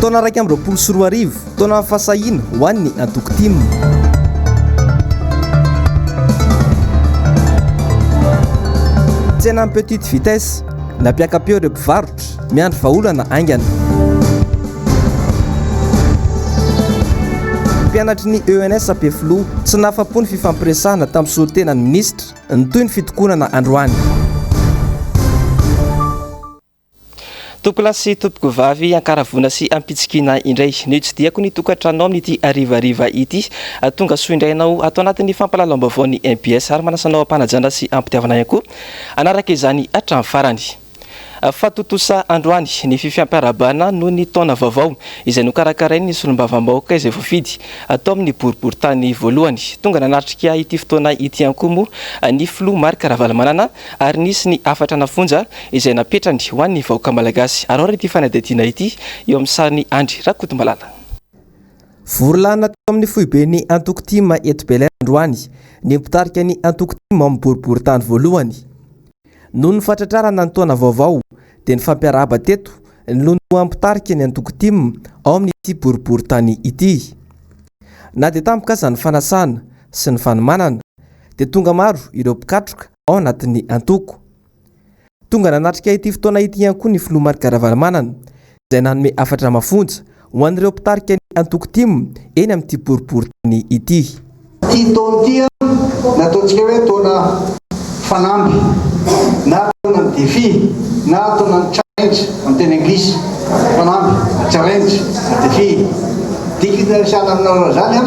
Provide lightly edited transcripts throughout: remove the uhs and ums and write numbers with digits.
Taona raika amby roapolo sy roa arivo, taona fahasahina ho an'ny antoko tim. Tsena petite vitesse, nampiakapeo ireo mpivarotra miandry vahaolana aingana. Mpianatry ny ENS Ampefilo tsy nahafa-po ny fifampiresahana tamin'ny solotenan'ny minisitra nytoy ny fitokonana androany. Tokolasy tompoko vavy ankaravona sy ampitsikina indray ny tsy diako ny tokantranao amin'ity arivariva ity tonga soa indrainao atao anatin'ny fampalalam-baovao ny MBS ary manasanao ampanajana sy ampitiavana ihany koa anaraka izany hatramin'ny farany. Fatotosa androany ny fifiampiarabana noho ny taona vaovao izay nokarakarainy ny solombavam-bahoaka izay voafidy atao amin'ny boriboritany voalohany. Tonga nanatrika ity fotoana ity ihany koa moa ny filoha Marc Ravalomanana ary nisy ny afatra nafonja izay napetrany ho an'ny vahoaka malagasy. Ary ity fanadihadiana ity eo amin'ny sariny Andry Rakotomalala. Vorolana tao amin'ny foibe ny antoko tim eto Belair androany ny mpitarika ny antoko tim amin'ny boriboritany voalohany. Noho ny fatratrarana ny taona vaovao dia ny fampiarahaba teto no ampitarika ny antoko tim ao amin'ity boriboritany ity. Na dia tampoka ny fanasana sy ny fanomanana dia tonga maro ireo mpikatroka ao anatin'ny antoko. Tonga nanatrika ity fotoana ity ihany koa ny filoha Marc Ravalomanana izay nanome afatra mafonja ho an'ireo mpitarika ny antoko tim eny amin'ity boriboritany ity. Ity taona ity nataontsika hoe taona fanamby na taona ny défi na taona ny challenge amin'ny teny anglisy. Fanamby challenge défi dikina resana aminao zany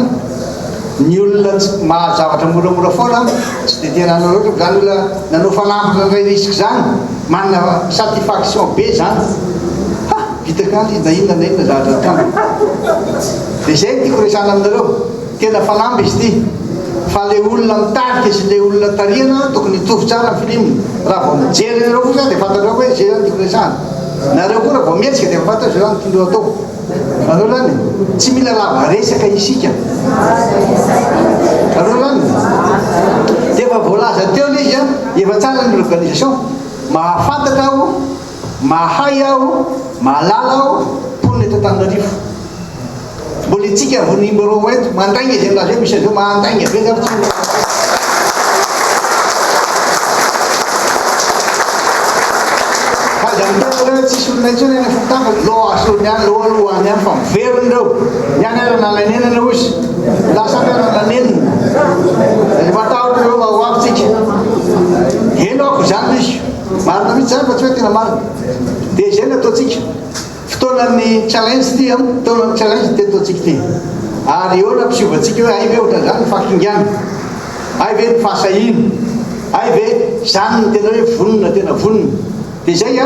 ny olona mahazavatra moramora foana tsy dia tena nanao loatra zany olona nanao fanamby nandray risque zany manana satisfaction be zany vitakany na inona na inona zavatra tambo dia zay tiako resana aminareo tena fanamby izy ity. Fa le olona mitarika sy le olona tarihana tokony hitovy tsara amin'ny film. Raha vao mijery nareo kosa dia fantareo hoe zay zany tiako resana. Nareo koa raha vao mihetsika dia fantatra zay zany tindreo atao. Nareo zany tsy mila lava resaka isika. Nareo zany dia efa voalaza teo ilay izy efa tsara ny organisation. Mahafantatra aho, mahay aho, mahalala aho ponina eto Antananarivo. Mbola itsika vao numéro 1 mandaigna izay laza hoe misy azao mandaigna be zavatra fa tsisy olona intsony eny fotava loha asony any lohalohany any fa miveriny reo niany ara nalanenana ozy lasa ara nalanenina matahotra reo mahoavitsika henoko zany izy marina mihitsy zany fa tsy hoe tena marina dia zay no ataontsika fotoanan'ny challenge ity fotoanan'ny challenge dia ataontsika ity ary eo na mpisiovatsika hoe ay ve ohatra zany ny fakingana ay ve ny fahasahina ay ve zany ny tena hoe vonona tena vonona dia zay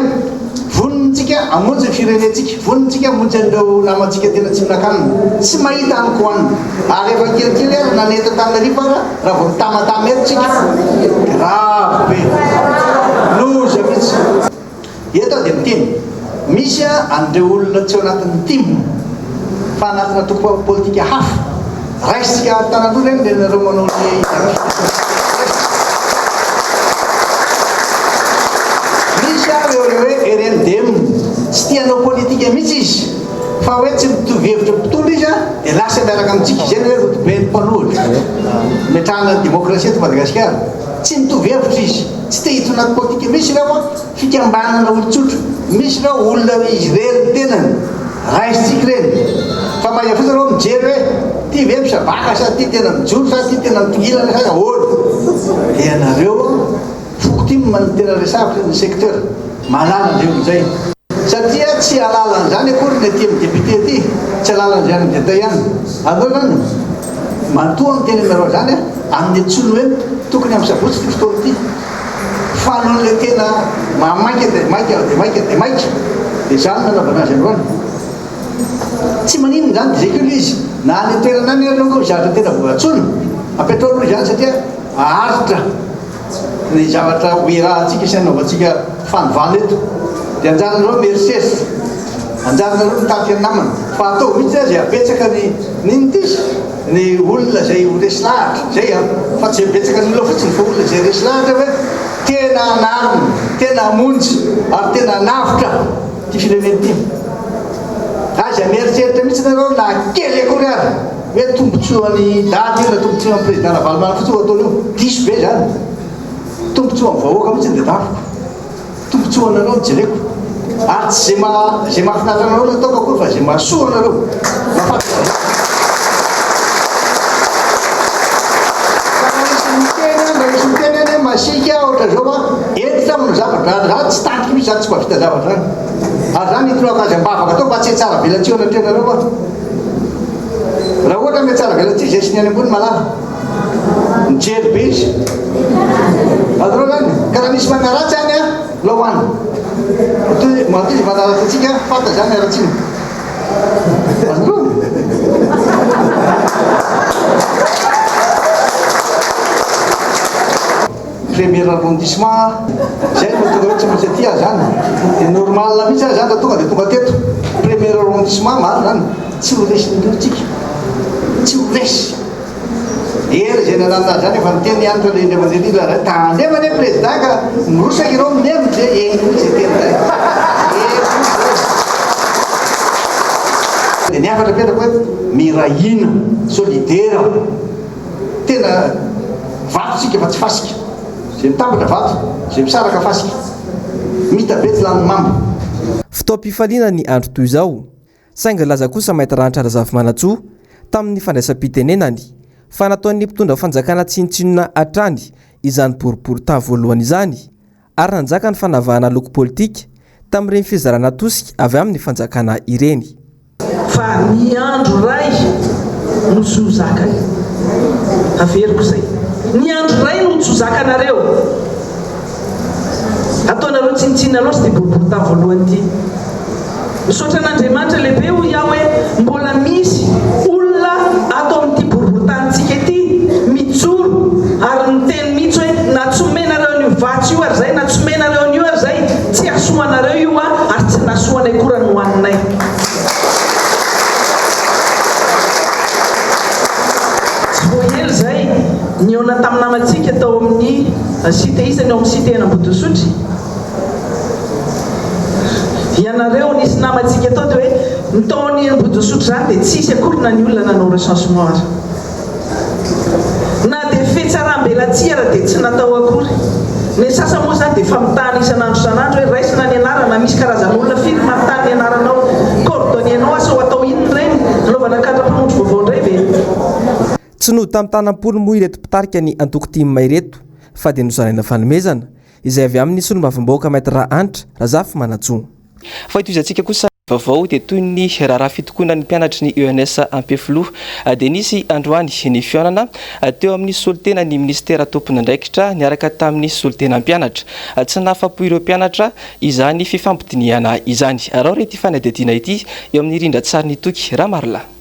vonontsika amonjy ny firenentsika vonontsika amonjy an'ireo namantsika tena tsy minakanina tsy mahita any koanina ary efa kelikely ary nanety Antananarivo ara raha vao mitamatama etontsika grave be loza mihitsy eto dia miteny misy an'ireo olona tsy ao anatin'ny tim fa anatina toko politika hafa raisitsika tanan'olona eny dia nareo manao ny misy reo hoe RNDM tsy tianao politika mihitsy izy fa hoe tsy mitovy hevitra mpitondra izy dia lasa miaraka amintsika izay hoe rotoben'ny mpanohitra metrahana demokrasia eto Madagasikara tsy mitovy hevitra izy tsy te hita anaty politika misy reo fikambanana olon-tsotra misy reo olona izy rery tenany raisitsika reny fa mahay fotsiny reo mijery hoe ty ve misabaka sa ty tena mijoro sa ty tena mitongilana sa ahoana dia nareo foko ty manana tena resavitra ny secteur malala andreo amin'izay satria tsy alalan'izany akory ny aty amin'ny député ty tsy alalan'izany amin'ny deta ihany andreo zany mantoa ny teny nareo zany amin'ny antsony hoe tokony amin'ny sabotsy ty fotoana ty fa nohon'le tena mamaika dia maika dia maika dia maika dia zany nanaovana azy androany tsy maninona zany dia zay keo izy na ny toerana any areo zavatra tena voatsona ampetraonao izany satria aharitra ny zavatra oerahantsika sy anaovantsika fanovana eto dia anjaranareo merces anjaranareo mitarika ny namana fa atao mihitsy azy apetsaka niny ty ny olona zay resy lahatra zay fa tsy apetsaka ny olona fotsiny fa olona zay resy lahatra hoe tena anarina tena amonjy ary tena navitra ty fireneny ty azy tsy mieritreritra mihitsy nareo na kely akory ary hoe tombontsoan'ny daty io na tombontsoa amin'ny président Valovao fotsiny ataony io diso be zany tombontsoa amin'ny vahoaka mihitsy dia dafiko tombontsoa anareo jereko ary tsy zay mahafinaritra anareo no ataoko akory fa zay mahasoa anareo miteny masika ohatra zao a entitra amino zavatra tsy tantiky misy zany tsy mba vita zavatra zany ary zany itoloaka azy ambavaka atao mba tsy tsara velatio anatrenareo a raha ohatra me tsara velatio zay sy ny any ambony malala mijery be izy atreo zany ka raha misy manaratsy any a lahoany manto izy manaratsy atsika fata zany aratsiny azonareo premier arrondissement zay no tonga hoe tsy maintsy aty zany dia normal mihitsy azy zany tonga dia tonga teto premier arrondissement maro zany tsy ho resin'olotsika tsy ho resy ery zay nanana zany efa miteny anitra le ndevandelila ray tandeva ne président ka mirosaky ireo minemy zay eny misy teny zay dia niafatra petraka hoe mirahina solidaire tena vatotsika fa tsy fasika zay mitambatra vato zay misaraka fasika mitabetsy lany mambo fotoam-pifaliana ny andro toy izao saingy laza kosa mahita ranitra razavy-manatsoa tamin'ny fandraisam-pitenenany fa nataon'ny mpitondra fanjakana tsinotsinona atrany izany boriboritany voalohany izany ary nanjaka ny fanavahana loko politika tamin'ireny fizarana tosika avy amin'ny fanjakana ireny fa ny andro ray no zozakany averiko zay ny andro ray no zozakanareo ataonareo tsinotsinona loatra dia boriboritany voalohany ity misaotra an'Andriamanitra lehibe ho iaho hoe mbola misy olona atao amin'ity boriboritanytsika ity mijoro ary miteny mihitsy hoe natsomenareo an'io vatsy io ary zay natsomenareo an'io ary zay tsy asoanareo io a ary tsy nasoanay koa no hoaninay tsy voahely zay ny ona tamin'ny namantsika tao amin'ny site isany ao amin'ny site Enambodisotry ianareo nisy namantsika tao dia hoe nitaony Enambodisotry zany dia tsisy akory na ny olona nanao recensement na dia fetsarambelatsiara dia tsy natao akory ny sasa moa zany dia efa mitany isan'andro isan'andro hoe raisina ny anarana misy karazan'olona firy mamitany ny anaranao coordonnénao asa ho atao inony reny anaovana kadra-mpamonjy vaovao indray ve tsy no tamin'ny tanam-polo moa ireto mpitarika ny antoko-timma ireto fa dia nozaraina fanomezana izay avy amin'ny solombavambahoaka maître Rahanitra Razafy-Manatsoa fa itoizantsika kosa vaovao dia toy ny raharaha fitokonany mpianatry ny ENS Ampefloha dia nisy androany ny fihaonana teo amin'ny solitena ny ministera tompony andraikitra niaraka tamin'ny solitena mpianatra tsy nahafapo ireo mpianatra izany fifampidiniana izany raha rety fanadidina ity eo amin'ny rindra-tsary ny toky Ramarla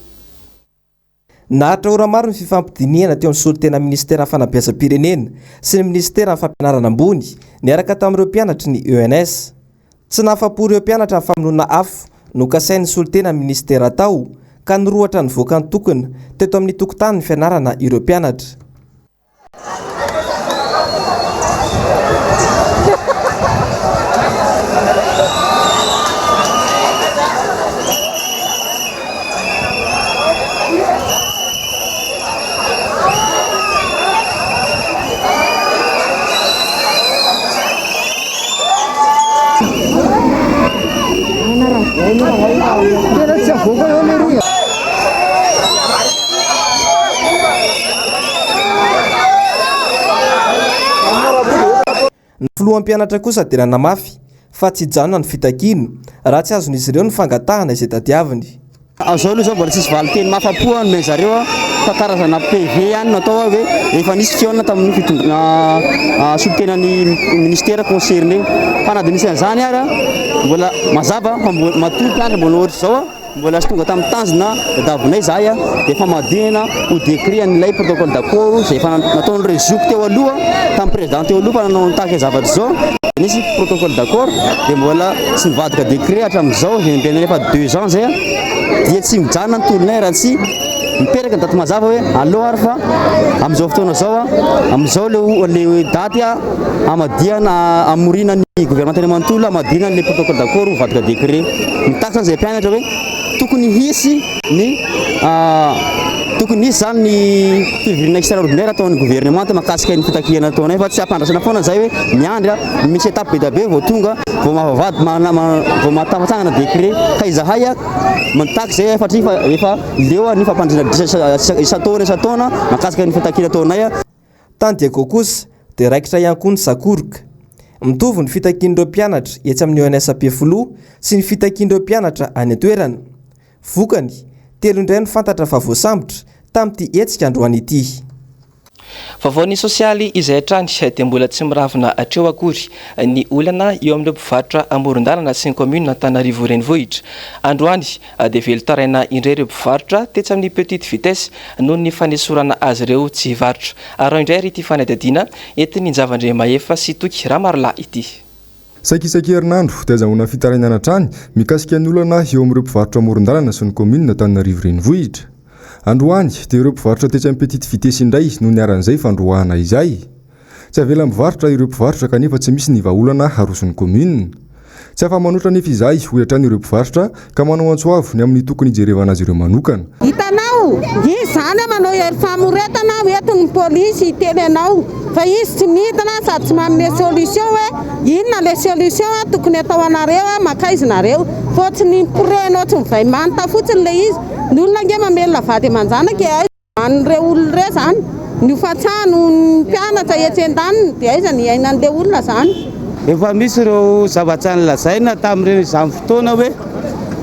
nahatra ora maro ny fifampidiniana teo amin'ny solitena ministera fanabeazam-pirenena sy ny ministera ny fampianarana ambony niaraka tamin'ireo mpianatry ny ENS tsy nahafapo ireo mpianatra amin'ny famonoana afo no kasain'ny solitena ministera tao ka nirohatra ny voaka ny tokona teto amin'ny tokotany ny fianarana ireo mpianatra ny filohampianatra kosa dia nanamafy fa tsy janona ny fitakino raha tsy azon'izy ireo ny fangatahana izay tadiaviny azao aloha zao mbola tsisy valiteny mafapo no zareo fa karazana PV ihany natao hoe efa nisy fihaonana tamin'ny solitenan'ny ministera concerné fa na dia nisy an'izany ary mbola mazava fa matory mpianatra mbola ohatry zao mbola sy tonga tamin'ny tanjona davinay zahay dia efa madina ho décret an'ilay protocole d'accord zay efa nataony rezoky teo aloha tamin'ny président teo aloha fa nanao nitaky zavatra zao nisy protocole d'accord dia mbola tsy nivadika décret hatramin'izao zay mpiaina efa 2 ans zay dia tsy mijanona ny tolonay raha tsy miperaka ny daty mazava hoe aloha ary fa amin'izao fotoana zao amin'izao le daty amadiana amorina ny gouvernement tany manontolo amadina le protocole d'accord ho vadika décret mitaky zany zay mpianatra hoe tokony hisy ny tokony hisy zany ny fivirina extraordinaire ataon'ny gouvernement makasika ny fitakihana ataonay fa tsy ampandrasana foana zay hoe miandry misy étape be da be vao tonga vao mahavavady vao mahatafatsangana décret ka izahay mantaky zay efa leo ny fampandrina isataona makasika ny fitakihana ataonay. Tany Diego kosa dia raikitra ihany koa ny Sakoroka. Mitovy ny fitakian'ireo mpianatra etsy amin'ny ONSP Folo sy ny fitakian'ireo mpianatra any an-toerana. Vokany, telo indray no fantatra fa voasambotra tamin'ity hetsika androany ity. Vaovao sosialy izay hatrany dia mbola tsy miravina hatreo akory ny olana eo amin'ireo mpivarotra amoron-dalana sy ny commune Antananarivo renivohitra. Androany dia velotaraina indray ireo mpivarotra tetsy amin'ny petite vitesse noho ny fanesorana azy ireo tsy varotra. Ary indray ry ity fanadihadiana entiny Javandre Mahefa sy Toky Ramarolahy ity. Saikisaiky herinandro dia azahoana fitarainana hatrany mikasika ny olana eo amin'ireo mpivarotra amoron-dalana sy ny commune Antananarivo renivohitra. Androany dia ireo mpivarotra tetsy amin'ny petite vitesse indray no niaran'izay fandroahana izay. Tsy avela mivarotra ireo mpivarotra kanefa tsy misy ny vahaolana haroson'ny commune. Tsy afa-manoatra nefa izay ho hatrany ireo mpivarotra ka manao antsoavo ny amin'ny tokony hijerevana azy ireo manokana. Hitanao, izany manao hery famoretana entin'ny polisy itelenao fa izy tsy midina sady tsy manome solution hoe inona le solution tokony atao anareo maka izinareo fotsiny porenao tsy mivay manta fotsiny le izy ny olona nge mamelona vady aman-janaka an'ireo olona ireo zany ny fatsahano ny mpianatra etsy an-daniny dia aiza ny ainan'ilay olona zany. Efa misy ireo zavatra nilazaina tamin'ireny izany fotoana hoe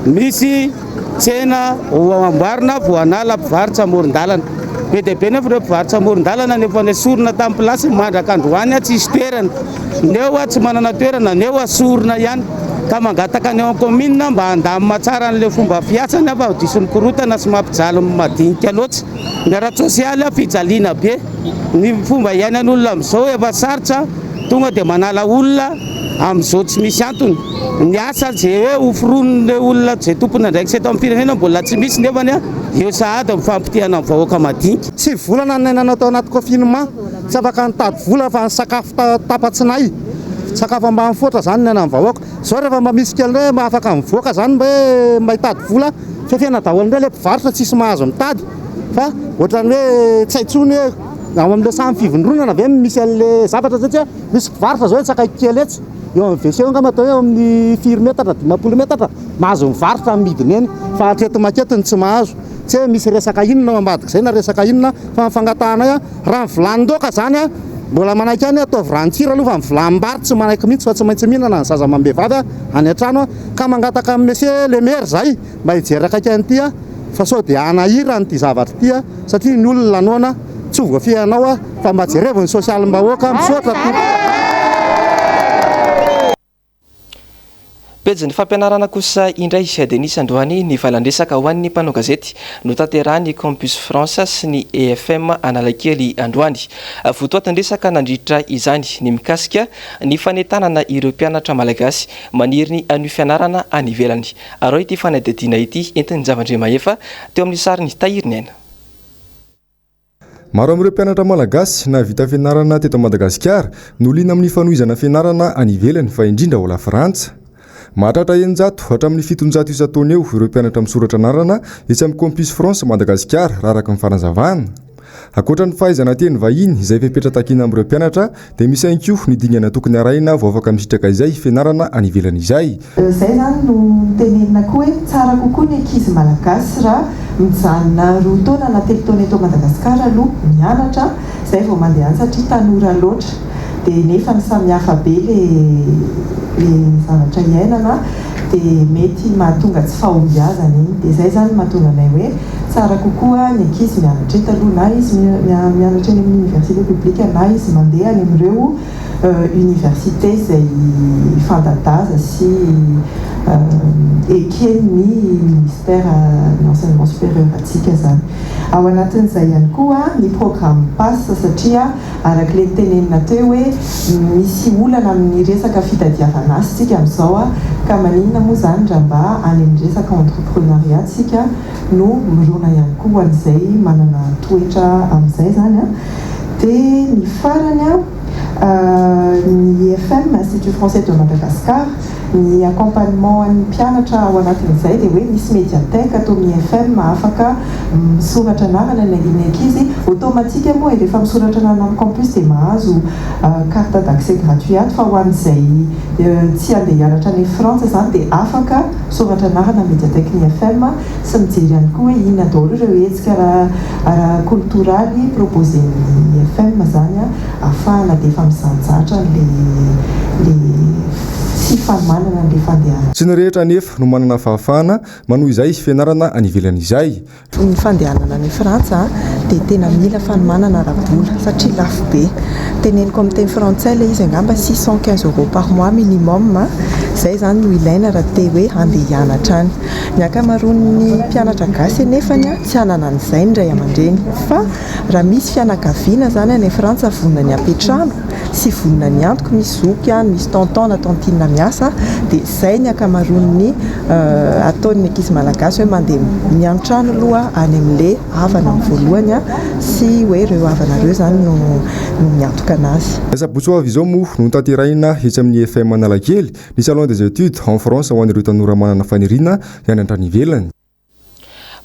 misy tsena amboarina voanala mpivarotra amoron-dalana. Be dia be nefa ireo mpivarotra amoron-dalana nefa nesorina tamin'ny plasy mandraka androany tsy hisy toerana. Neo tsy manana toerana, neo asorina ihany. Ka mangataka ny commune mba handamina tsara an'ilay fomba fiasany fa dison'ny korotana sy mampijaly madinika loatra. Ny ara-tsosialy fijaliana be. Ny fomba iainan'olona amin'izao efa sarotra tonga dia manala olona amin'izao tsy misy antony. Ny asa izay hoe oforonin'ilay olona izay tompona ndraiky sy eto amin'ny firenena mbola tsy misy nefany eo sahady amin'ny fampitihana amin'ny vahoaka madinika. Sy volana ny nanao tao anaty confinement tsy afaka nitady vola fa ny sakafo tapatsinay. Sakafo ambany foatra zany ny anamin'ny vahoaka. Zao rehefa mba misy kely hoe mahafaka mivoaka zany hoe mahitady vola fefena daholo indray ilay mpivarotra tsisy mahazo mitady fa ohatrany hoe tsy haintsony hoe ao amin'ilay samy fivondronana ve misy an'ilay zavatra satria misy mpivarotra zao tsakaiky kely etsy eo amin'ny WC nga matao eo amin'ny 4 metatra 10 metatra mahazo mivarotra amin'ny midiny eny fa hatreto maketiny tsy mahazo. Tsy hoe misy resaka inona ao ambadika izay na resaka inona fa mifangatanay raha mivilanin-doaka zany mbola manaiky any ataovy rantsira aloha fa mivilanim-bary tsy manaiky mihitsy fa tsy maintsy mihinana ny zaza mambehivavy any an-trano ka mangataka amin'ny monsieur le maire zay mba hijeraka akany ity fa sao dia anahira n'ity zavatra ity satria ny olona lanoana tsy ho voafianao fa mba jerevony sosialy mbahoaka misotra pejy ny fampianarana kosa indray Denis androany ny valandresaka ho an'ny mpanao gazety no tanterahany Campus France sy ny EFM Analakely androany. Votoatandresaka nandritra izany ny mikasika ny fanetanana ireo mpianatra malagasy maniry ny anio fianarana any ivelany. Ary ity fanadihadiana ity entiny Javandre Mahefa teo amin'ny sariny tahiriny aina. Maro amin'ireo mpianatra malagasy na vita fianarana teto Madagasikara no liana amin'ny fanohizana fianarana any ivelany fa indrindra ao la Frantsa. Mahatratra 100 hatramin'ny 700 isa-taona eo ireo mpianatra misoratra anarana etsy amin'ny Campus France Madagasikara raha araka ny farazavana. Ankoatra ny fahaizana teny vahiny izay fipetratakina amin'ireo mpianatra dia misy ihany koa ny dingana tokony arahina vao afaka misitraka izay fianarana any ivelany izay. Zay zany no tenenina koa hoe tsara kokoa ny ankizy malagasy raha mijanona 2 taona na 3 taona eto Madagasikara aloha mianatra zay vao mandeha any satria tanora loatra dia nefa ny samihafa be le zavatra iainana dia mety mahatonga tsy fahombiazana iny dia zay zany mahatonga anay hoe tsara kokoa ny ankizy mianatra eto aloha na izy mianatra eny amin'ny université publique na izy mandeha any amin'ireo université izay fanta-daza sy eken'ny ministère de l'enseignement supérieur atsika zany. Ao anatin'izay ihany koa ny programme passe satria arak'ilay tenenina teo hoe misy olana amin'ny resaka fitadiavana asa tsika amin'izao ka maninona moa zany raha mba any amin'ny resaka entrepreneuriat tsika no mirona ihany koa an'izay manana toetra amin'izay zany dia ny farany ny IFM Institut Français de Madagascar ny accompagnement an'ny mpianatra ao anatin'izay dia hoe misy médiathèque atao amin'ny FM afaka misoratra anarana ny ankizy automatique moa rehefa misoratra anarana amin'ny campus dia mahazo carte d'accès gratuite fa ho an'izay tsy andeha hianatra any France zany dia afaka misoratra anarana médiathèque ny FM sy mijery ihany koa hoe inona daholo ireo hetsika kulturaly proposé ny FM zany ahafahana dia efa misanjatra le sy fanomanana le fandehana. Tsy ny rehetra nefa no manana fahafahana manoho izay fianarana any ivelany izay. Ny fandehanana any Frantsa dia tena mila fanomanana ara-bola satria lafo be. Teneniko amin'ny teny frantsay ilay izy angamba 615 € par mois minimum. Zay zany no ilaina raha te hoe andeha hianatra any. Ny ankamaroan'ny mpianatra gasy anefany tsy anana an'izay indray aman-dreny fa raha misy fianakaviana zany any Frantsa vonona ny ampetrano sy vonona ny antoko misy zoky any misy tonton na tantinina miasa dia izay ny ankamaroan'ny ataon'ny ankizy malagasy hoe mandeha miantrano aloha any amin'ilay havana amin'ny voalohany sy hoe ireo havanareo zany no miantoka anazy. Sabotsy izao moa no tanterahina hetsy amin'ny FM Analakely ny salon des études en France ho an'ireo tanora manana faniriana hianatra any ivelany.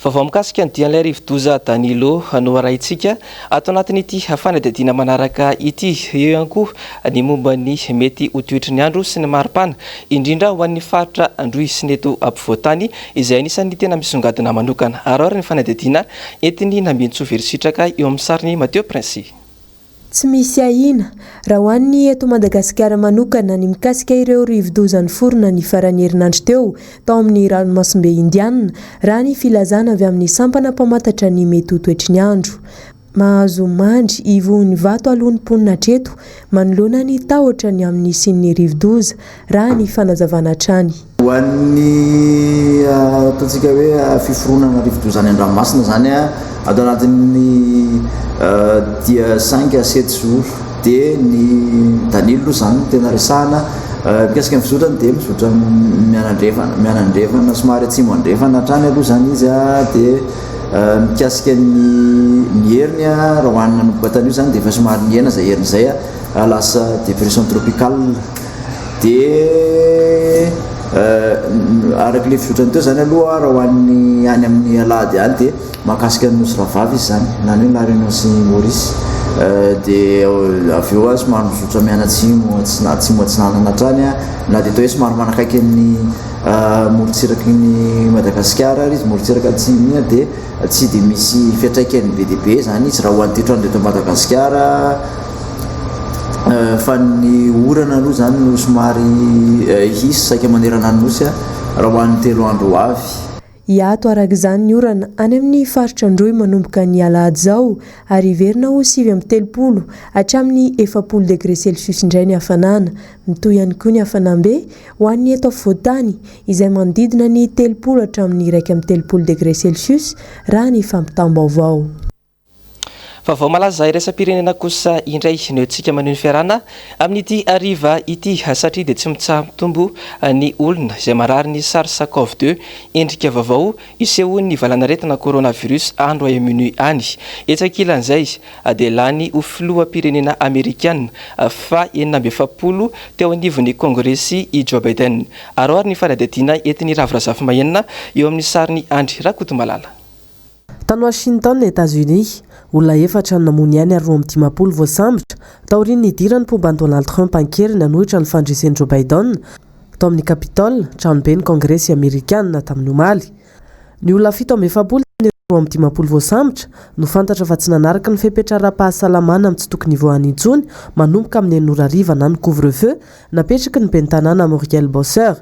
Vaovao mikasika ny dian'ilay rivo-doza Danilo no arahintsika ato anatin'ity fanadihadiana manaraka ity. Eo ihany koa ny momba ny mety ho toetry ny andro sy ny maripana indrindra ho an'ny faritra Androy sy ny eto ampovoantany izay anisan'ny tena misongadina manokana. Ary ny fanadihadiana entiny namientso verisitraka eo amin'ny sariny Mateo Prince. Tsy misy ahina raha ho an'ny eto Madagasikara manokana ny mikasika ireo rivo-doza niforona ny farany herinandro teo tao amin'ny ranomasimbe Indiana raha ny filazana avy amin'ny sampana mpamatatra ny mety ho toetry ny andro. Mahazo mandry ivohony vato alohan'ny mponina hatreto manoloana ny tahotra ny amin'ny sin'ny rivo-doza raha ny fanazavana trany. Ho an'ny ataontsika hoe fiforonana rivo-doza any an-dranomasina zany atao anatin'ny dia 5 à 7 jours dia ny Danilo zany tena resahana mikasika ny fizotrany dia mizotra mianandrefana somary atsimo andrefana hatrany aloha zany izy dia mikasika ny heriny raha hoanina nomboka tany io zany dia efa somary niena zay heriny zay lasa dépression tropicale dia araky le fizotrany teo zany aloha raha hoan'ny any amin'ny alady any dia mahakasika ny nosy ravavy izy zany na ny La Réunion sy Maurice dia avy eo somary mizotra mianatsimo atsinanana hatrany na dia tao hoe somary manakaiky ny morotsiraky ny Madagasikara izy morotsiraka atsimo dia tsy dia misy fiatraikany be dia be zany izy raha hoan'ny toetrandro eto Madagasikara fa ny orana aloha zany no somary hisy saika manerana ny nosy raha hoan'ny 3 andro avy. Iato araka izany ny orana any amin'ny faritra Androy manomboka ny alahady zao ary iverina ho 7-30 hatramin'ny 40 degré celsius indray ny hafanana. Mitoy ihany koa ny hafanambe ho an'ny eto afovoantany izay manodidina ny 30 hatramin'ny 1-30 degré celsius raha ny fampitam-baovao. Vaovao malaza iraisam-pirenena kosa indray no antsika maneho ny fiarana amin'ity ariva ity satria dia tsy mitsamtombo ny olona izay marary ny SARS-CoV-2 endrika vaovao iseho ny valanaretina coronavirus andro Royaume-Uni any. Etsakilan'izay dia lany ho filoham-pirenena Amerikana fa 7 teo anivon'ny kongresy i Joe Biden. Ary ny fanadihadiana entin'ny ravirazafy mahenina eo amin'ny sariny Andry Rakotomalala. Tany Washington, États-Unis, olona efatra ny namony ihany ary 10 voasambotra taorian'ny nidirany pomba Donald Trump ankeriny hanohitra ny fandresen'i Joe Biden tao amin'ny Capitole, tranobe ny kongresy Amerikana tamin'ny omaly. Ny olona 17 ny 10 voasambotra no fantatra fa tsy nanaraka ny fepetra-ra-pahasalamana amin'ny tsy tokony voany intsony manomboka amin'ny 9 na ny couvre-feu napetraky ny ben'ny tanàna Muriel Bowser.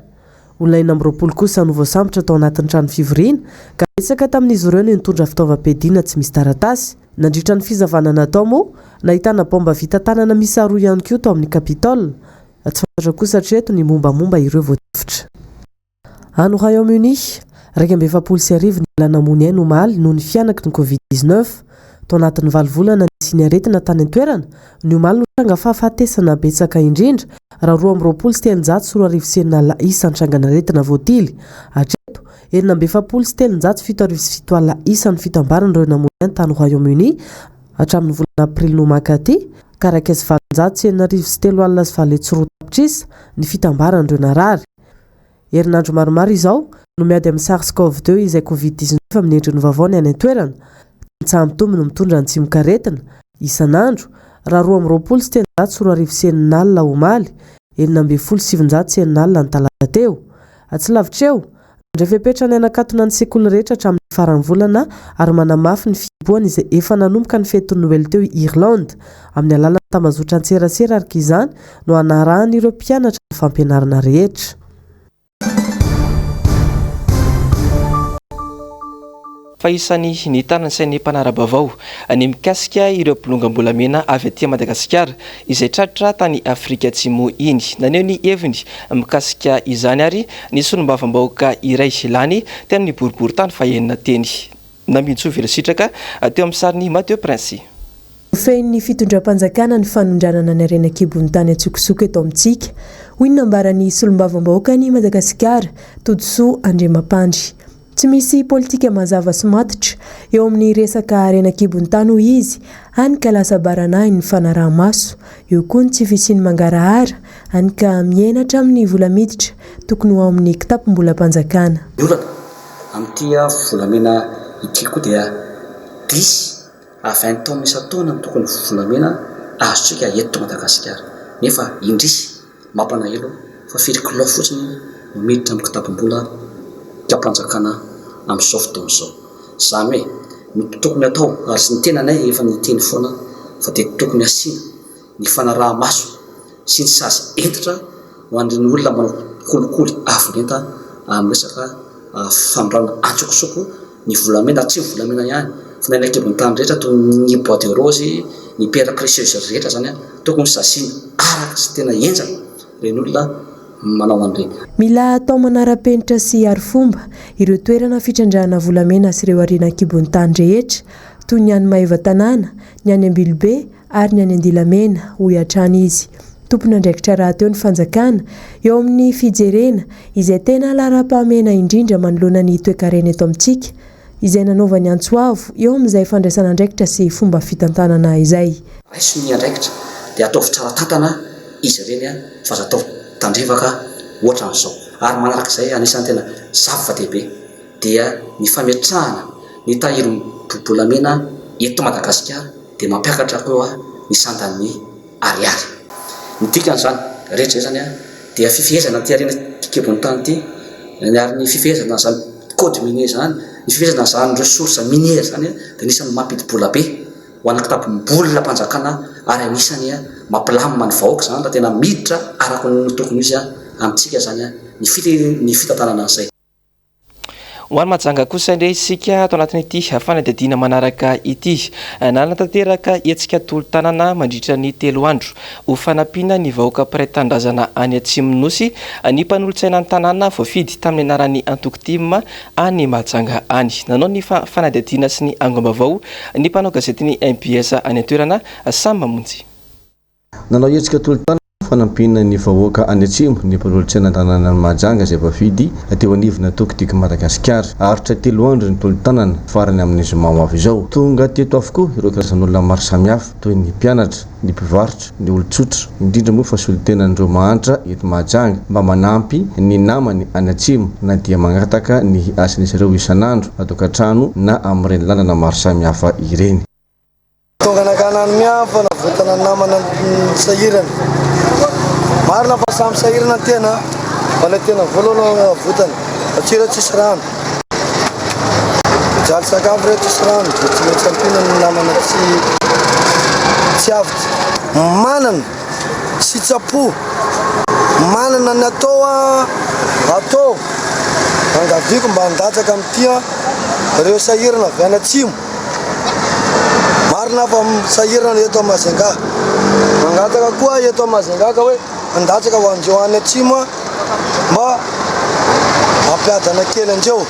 Olona 20 kosa no voasambotra tao anatin'ny trano fivoriana ka betsaka tamin'izy ireo no nitondra fitaovam-piadiana tsy misy taratasy. Nandritra ny fizavana natao moa nahitana bomba vita tanana misy aroa ihany koa tao amin'ny Capitole. Tsy fantatra kosa hatreto ny mombamomba ireo voatifitra. Any Royaume-Uni, 240 ny olona namony haino omaly noho ny fianaky ny Covid-19. Tao anatin'ny 7 volana nisy ny aretina tany an-toerana, ny omaly no tranga fahafatesana betsaka indrindra raha 20 sy 347 isa nitrangana aretina voatily. Hatreto, 777 isa ny fitambaran'ireo namony tany Royaume-Uni hatramin'ny volana Aprily no makaty, karakasy 703 sy 3 ny fitambaran'ireo narary. Herinandro maromaro izao no miady amin'ny SARS-CoV-2 izay Covid-19 amin'ny endriny vaovao ny any an-toerana. Mitsambitomby no mitondra ny tsimokaretina isan'andro raha 2 sy 9 seninalina omaly 9 sy 7 ny talata teo. Tsy lavitra eo, indray fepetra ny anakatona ny sekoly rehetra hatramin'ny faran'ny volana ary manamafy ny fiboahana izay efa nanomboka ny fetin'ny Noël teo i Irlande amin'ny alalan'ny tambazotra an-tserasera araka izany no anarahan'ireo mpianatra ny fampianarana rehetra. Fa isan'ny nitana ny sain'ny mpanara-baovao ny mikasika ireo mpilongambolamena avy aty Madagasikara izay tratra tany Afrika Atsimo iny. Naneho ny heviny mikasika izany ary ny solombavambahoaka iray Silany teo amin'ny boriboritany fahenina teny. Namintso velasitraka teo amin'ny sariny Mateo Prince. Fen'ny fitondram-panjakana ny fanondranana ny arenakibon'ny tany Antsokosoko eto amintsika. Hoy nambarany solombavambahoaka ny Madagasikara Todsoa Andriamampandry. Tsy misy politika mazava sy matitra eo amin'ny resaka arenakibon'ny tany hoy izy, hany ka lasa baranahy ny fanaraha-maso, eo koa ny tsy fisiany mangarahara, hany ka mienatra amin'ny vola miditra tokony ho amin'ny kitapom-bolam-panjakana. Olana amin'ity volamena ity koa dia 10 à 20 taona isan-taona ny tokony volamena azotsika eto Madagasikara. Nefa indrisy mampalahelo fa firy kilao fotsiny no miditra amin'ny kitapom-bola kampanjakana amin'izao fotoana izao. Izany hoe ny tokony atao ary sy ny tenanay efa niteny foana fa dia tokony asiana ny fanaraha-maso sy ny sasy entitra ho an'ny olona manao kolikoly avolenta amin'ny resaka fandrana Antsokosoko ny volamena, tsy ny volamena ihany fa ny arenakibon'ny tany rehetra toy ny bois de rose, ny pierre précieuse rehetra zany tokony sasiana araka sy tena enjana ireny olona manao an'ireny. Mila atao manara-penitra sy arifomba ireo toerana fitrandrahana volamena sy ireo arenakibon'ny tany rehetra toy ny any Maheva-tanàna, ny any Ambilobe ary ny any Andilamena hoy hatrany izy. Tompony andraikitra raha teo ny fanjakana eo amin'ny fijerena izay tena lara-pahamena indrindra manoloana ny toe-karena eto amintsika izay nanaova ny Antsoavo eo amin'izay fandraisana andraikitra sy fomba fitantanana izay. Raiso ny andraikitra dia ataovy tsara tantana izy ireny fa azo atao tandrevaka ohatra an'izao. Ary manaraka izay anisan'ny tena zava-dehibe dia ny fametrahana ny tahirom-bolamena eto Madagasikara dia mampiakatra koa ny sandan'ny ariary. Ny dikan'izany rehetra zany dia fifehezana ty arenakibon'ny tany ity ary ny fifehezana zany code minier zany, ny fifehezana zany ressource minière zany dia anisan'ny mampidi-bola be ho an'ny kitapom-bola mpanjakana ary anisany mampilamina ny vahoaka zany raha tena miditra araka ny tokony izy amintsika zany ny fitantanana izay. Ho an'ny majanga kosa indray isika atao anatin'ity fanadihadiana manaraka ity nanatanteraka hetsika tolo-tanana mandritra ny 3 andro ho fanampiana ny vahoaka mpiray-tandrazana any Atsimo-Nosy ny mpanolontsaina ny tanàna voafidy tamin'ny anaran'ny Antokotima any Majanga any. Nanao ny fanadihadiana sy ny angom-baovao ny mpanao gazetiny MBS any an-toerana Samy Mamonjy. Nanao hetsika tolo-tanana fanampiana ny vahoaka any Atsimo ny mpanolontsaina tanàna Majanga izay voafidy teo anivona Tokotiko Madagasikara. Aritra 3 andro ny tolo-tanana farany amin'ny zoma avy izao. Tonga teto avokoa ireo karazan'olona maro samihafa toy ny mpianatra, ny mpivarotra, ny olon-tsotra, indrindra moa fa solitenan'ireo mahantra eto Majanga mba manampy ny namany any Atsimo na dia mangataka ny asan'izy ireo isan'andro atokantrano na amin'ireny lalana maro samihafa ireny. Tonga nakanany miafa na votana namana sahirana. Marina fa samy sahirana tena, fa tena voalohany votana. Atsira tsisy rano. Jaly sakafo rehetra tsisy rano, tsy maintsy ampina ny namana tsy avitra. Manana sitrapo, manana ny atao angaviko mba handatsaka amin'ity ireo sahirana avy any Atsimo. Marina fa sahirana eto Majanga. Mangataka koa eto Majanga ka hoe andatsaka ho andreo any Atsimo mba ampiadana kely andreo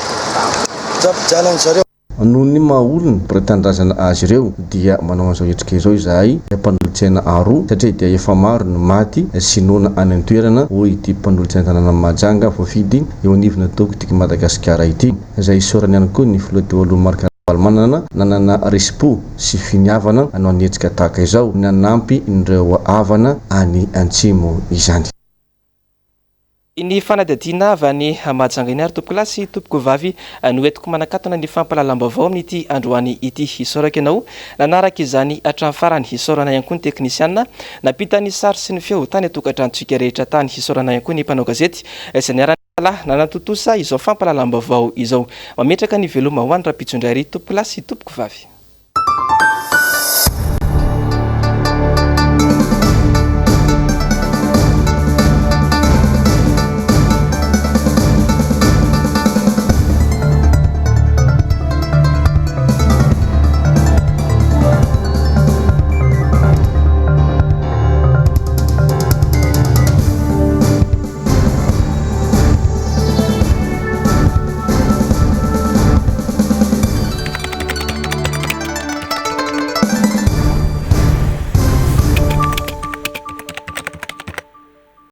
japijalany zareo. Noho ny maha-olona mpiray-tandrazana azy ireo dia manao an'izao hetrika izao izahay mpanolontsaina aroa satria dia efa maro ny maty sy nona any an-toerana hoy ity mpanolontsaina tanàna Majanga voafidy eo anivona Tokotiko Madagasikara ity. Izay isaorany ihany koa ny filoha teo aloha Marc Manana nanana resipo sy finiavana anao ny hetsika tahaka izao nanampy ireo havana any Atsimo izany. Ny fanadadiana avy any Mahajangany tompoko lahy sy tompoko vavy no entiko manakatona ny fampalalam-baovao amin'ity androany ity. Hisoraka ianao nanaraka izany hatramin'ny farany hisorana ihany koa ny teknisiana napita ny sary sy ny feo tany atokantranotsika rehetra tany. Hisorana ihany koa ny mpanao gazety izay niarana nanatotosa izao fampalalam-baovao izao. Mametraka ny veloma ho any raha mpitsundrary tompoko lahy sy tompoko vavy.